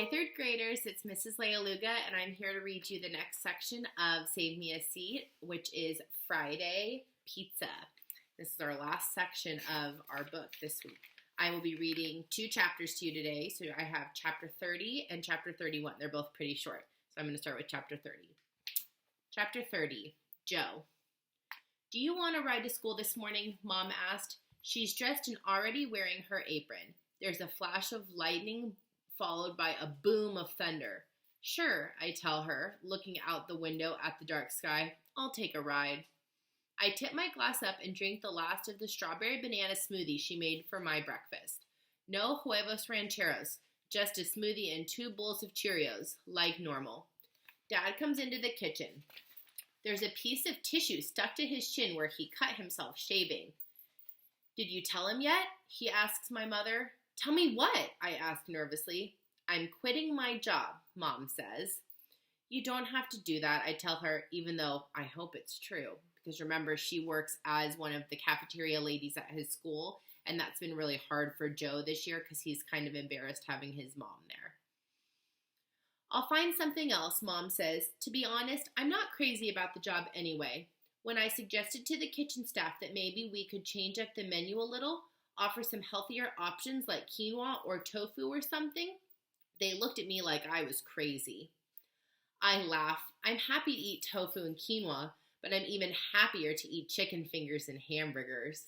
Hi, third graders. It's Mrs. Lealuga, and I'm here to read you the next section of Save Me a Seat, which is Friday Pizza. This is our last section of our book this week. I will be reading 2 chapters to you today. So I have chapter 30 and chapter 31. They're both pretty short. So I'm going to start with chapter 30. Chapter 30, Joe. Do you want to ride to school this morning? Mom asked. She's dressed and already wearing her apron. There's a flash of lightning followed by a boom of thunder. Sure, I tell her, looking out the window at the dark sky. I'll take a ride. I tip my glass up and drink the last of the strawberry banana smoothie she made for my breakfast. No huevos rancheros, just a smoothie and 2 bowls of Cheerios, like normal. Dad comes into the kitchen. There's a piece of tissue stuck to his chin where he cut himself shaving. Did you tell him yet? He asks my mother. Tell me what? I ask nervously. I'm quitting my job, Mom says. You don't have to do that, I tell her, even though I hope it's true. Because remember, she works as one of the cafeteria ladies at his school, and that's been really hard for Joe this year because he's kind of embarrassed having his mom there. I'll find something else, Mom says. To be honest, I'm not crazy about the job anyway. When I suggested to the kitchen staff that maybe we could change up the menu a little, offer some healthier options like quinoa or tofu or something, they looked at me like I was crazy. I laugh. I'm happy to eat tofu and quinoa, but I'm even happier to eat chicken fingers and hamburgers.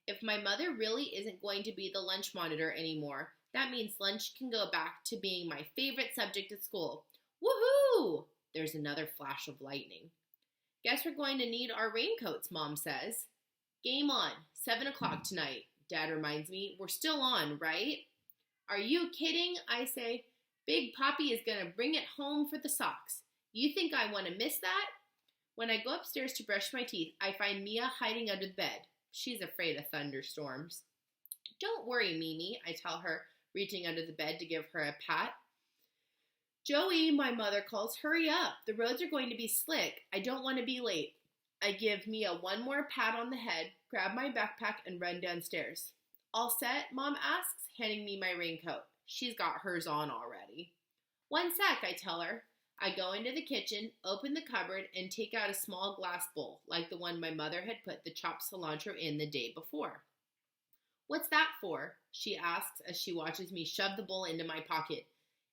If my mother really isn't going to be the lunch monitor anymore, that means lunch can go back to being my favorite subject at school. Woohoo! There's another flash of lightning. Guess we're going to need our raincoats, Mom says. Game on, 7 o'clock tonight, Dad reminds me. We're still on, right? Are you kidding? I say. Big Poppy is going to bring it home for the socks. You think I want to miss that? When I go upstairs to brush my teeth, I find Mia hiding under the bed. She's afraid of thunderstorms. Don't worry, Mimi, I tell her, reaching under the bed to give her a pat. Joey, my mother calls, hurry up. The roads are going to be slick. I don't want to be late. I give Mia one more pat on the head, grab my backpack, and run downstairs. All set? Mom asks, handing me my raincoat. She's got hers on already. One sec, I tell her. I go into the kitchen, open the cupboard, and take out a small glass bowl, like the one my mother had put the chopped cilantro in the day before. What's that for? She asks as she watches me shove the bowl into my pocket.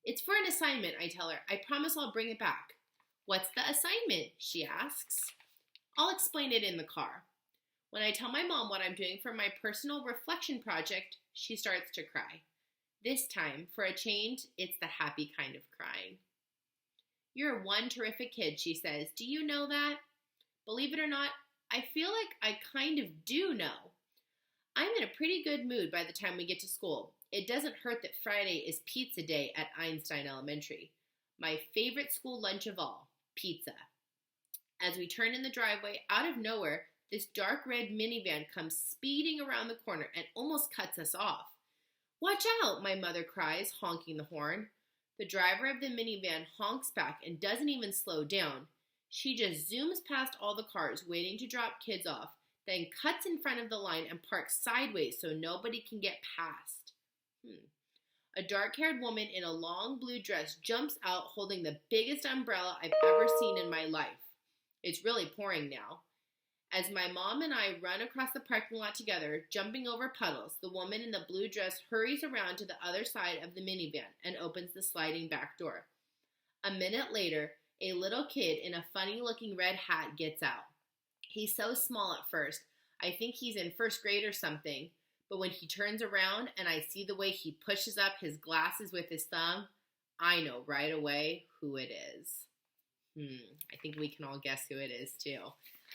It's for an assignment, I tell her. I promise I'll bring it back. What's the assignment? She asks. I'll explain it in the car. When I tell my mom what I'm doing for my personal reflection project, she starts to cry. This time, for a change, it's the happy kind of crying. You're one terrific kid, she says. Do you know that? Believe it or not, I feel like I kind of do know. I'm in a pretty good mood by the time we get to school. It doesn't hurt that Friday is pizza day at Einstein Elementary. My favorite school lunch of all, pizza. As we turn in the driveway, out of nowhere, this dark red minivan comes speeding around the corner and almost cuts us off. Watch out, my mother cries, honking the horn. The driver of the minivan honks back and doesn't even slow down. She just zooms past all the cars waiting to drop kids off, then cuts in front of the line and parks sideways so nobody can get past. A dark-haired woman in a long blue dress jumps out holding the biggest umbrella I've ever seen in my life. It's really pouring now. As my mom and I run across the parking lot together, jumping over puddles, the woman in the blue dress hurries around to the other side of the minivan and opens the sliding back door. A minute later, a little kid in a funny-looking red hat gets out. He's so small at first, I think he's in first grade or something, but when he turns around and I see the way he pushes up his glasses with his thumb, I know right away who it is. I think we can all guess who it is too.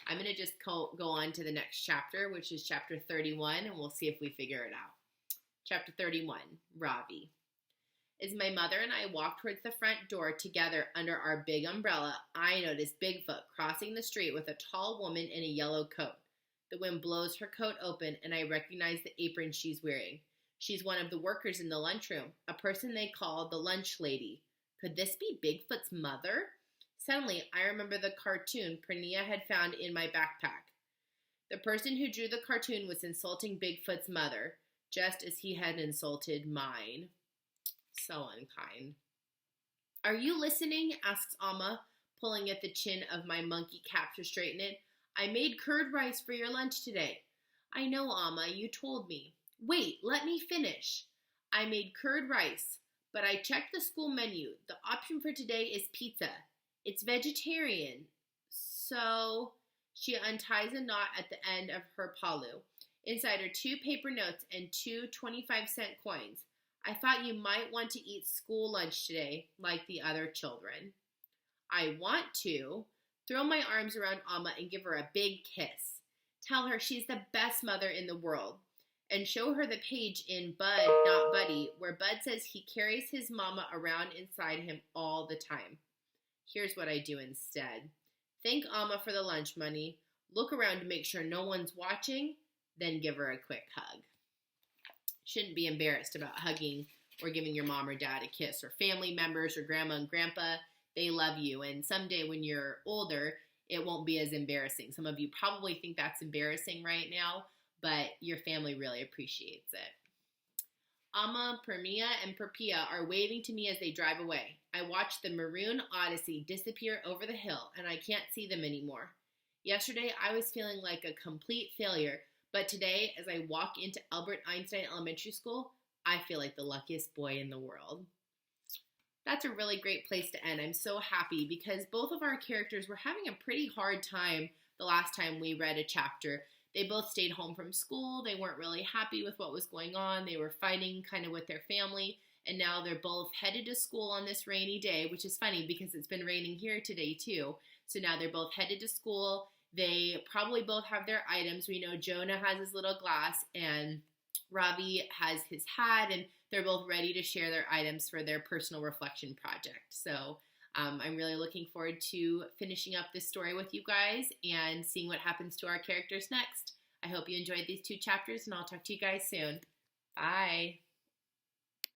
I'm going to just go on to the next chapter, which is chapter 31, and we'll see if we figure it out. Chapter 31, Ravi. As my mother and I walk towards the front door together under our big umbrella, I notice Bigfoot crossing the street with a tall woman in a yellow coat. The wind blows her coat open, and I recognize the apron she's wearing. She's one of the workers in the lunchroom, a person they call the lunch lady. Could this be Bigfoot's mother? Suddenly, I remember the cartoon Pernia had found in my backpack. The person who drew the cartoon was insulting Bigfoot's mother, just as he had insulted mine. So unkind. Are you listening? Asks Amma, pulling at the chin of my monkey cap to straighten it. I made curd rice for your lunch today. I know, Amma, you told me. Wait, let me finish. I made curd rice, but I checked the school menu. The option for today is pizza. It's vegetarian. So she unties a knot at the end of her palu. Inside are 2 paper notes and 2 25-cent coins. I thought you might want to eat school lunch today, like the other children. I want to. Throw my arms around Amma and give her a big kiss. Tell her she's the best mother in the world. And show her the page in Bud, Not Buddy, where Bud says he carries his mama around inside him all the time. Here's what I do instead. Thank Amma for the lunch money. Look around to make sure no one's watching. Then give her a quick hug. Shouldn't be embarrassed about hugging or giving your mom or dad a kiss, or family members or grandma and grandpa. They love you, and someday when you're older, it won't be as embarrassing. Some of you probably think that's embarrassing right now, but your family really appreciates it. Amma, Permia, and Perpia are waving to me as they drive away. I watch the maroon Odyssey disappear over the hill, and I can't see them anymore. Yesterday, I was feeling like a complete failure, but today, as I walk into Albert Einstein Elementary School, I feel like the luckiest boy in the world. That's a really great place to end. I'm so happy because both of our characters were having a pretty hard time the last time we read a chapter. They both stayed home from school. They weren't really happy with what was going on. They were fighting kind of with their family, and now they're both headed to school on this rainy day, which is funny because it's been raining here today too. So now they're both headed to school. They probably both have their items. We know Jonah has his little glass and Ravi has his hat, and they're both ready to share their items for their personal reflection project. So I'm really looking forward to finishing up this story with you guys and seeing what happens to our characters next. I hope you enjoyed these 2 chapters, and I'll talk to you guys soon. Bye.